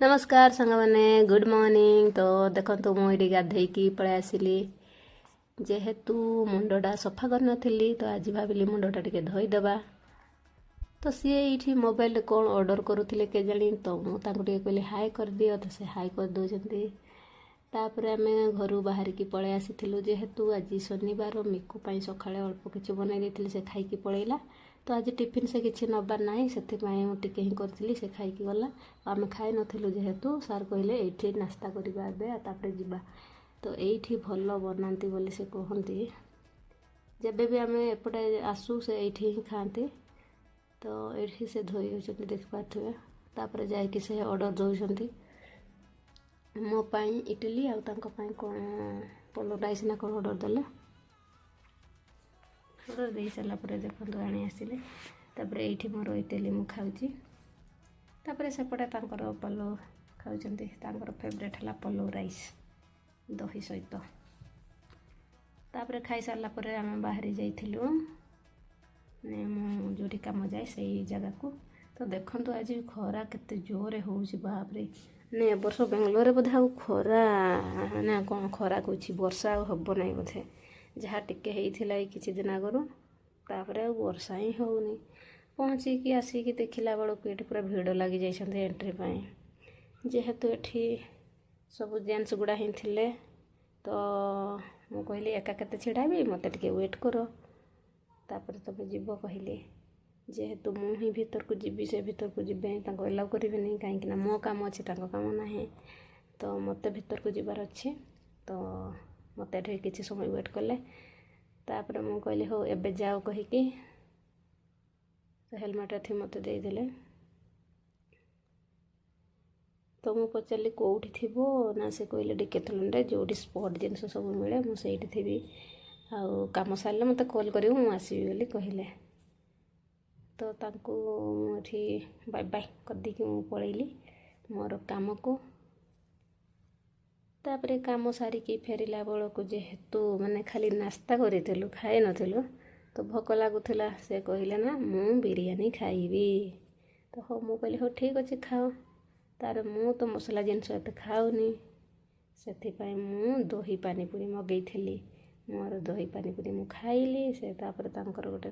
नमस्कार सांग मैंने गुड मॉर्निंग। तो देखो मुझे गाधेकी पलि आसली जेहेतु मुंडा सफा करनी तो आज भाविली मुंडा टे धोईदेवा। तो सी ये मोबाइल कौन ऑर्डर करुले के जानी तो मुझे कहली हाई कर दियो तो से हाई कर दौरान। तापर आम घर बाहर की पलि आसी जेहेतु आज शनिवार मिकु सका अल्प किसी बनई से खाई पलैला। तो आज टिफिन से किसी नबार ना से टिके ही करी से खाई गला। आम खाई नथिलु जेहेतु सार कहले ये नास्ता करवा तापर जीवा। तो ये भल बनाती बोली से कहती जब भी आम एपटे आसू से ये ही खाती। तो ये से धोई होती देखिपे तापर जाकि से ऑर्डर दौरान मो पाई इडली आउ कौन पलो राइस ना कौन ऑर्डर देले। ऑर्डर दे सारापर देखो आनी आसिले तापर ये मोर इडली मु खाऊँगी। तापर सेपटे पलो खाऊँ फेवरेट है पलो राइस दही सहित। तापर खाई सारापर आम बाहरी जाइलु जो कम जाए से जगह को। तो देखो आज खरा केते जोरे हो बापरे ने वर्ष बेंगलोर बोधे आ खरा ना कौन खरा कौच वर्षा हम ना बोधे जहाँ टिके होता किसी दिन आगु तापर आ वर्षा ही होनी। पहुँचिकी आसिकी देखला बेलू ये पूरा भिड़ लगी जाइए एंट्री जेहेतु ये सब जेन्स गुड़ा ही थे। तो मु कहली एका केते छिड़ाबी मत टे वेट कर तापर तुम जीव कहली जेहेतु मुझे भीतर को जीवी से भीतर को जीवे एलाउ करें कहीं मो काम अच्छे काम ना। तो मत भीतर को जीवार अच्छे तो मत किसी समय वेट कले तापर मु कहली हो एबे जाओ कहीकि तो हेलमेट थी मत देदेले। तो मु पचारि कौटी थी ना से कहले डिकेथलॉन जो स्पॉट जिनस सब मिले मुझे थी आउ कम सारे मत कॉल कर आसबि बोली कहले। तो ये बाय बाय करदी पलैली मोर काम को। तापर काम सारिकी फेरला बेलू जेहेतु माने खाली नास्ता करूँ खाई नथिलु तो भोक लगुला से कहले ना मु बिरयानी खाइबी। तो हो मु कहली हो ठीक अच्छे खाओ तार मु तो मसला जिनस एत खाऊनी से मु दही पानीपुरी मगई मोर दही पानीपुरी मु खाइली से तापर गोटे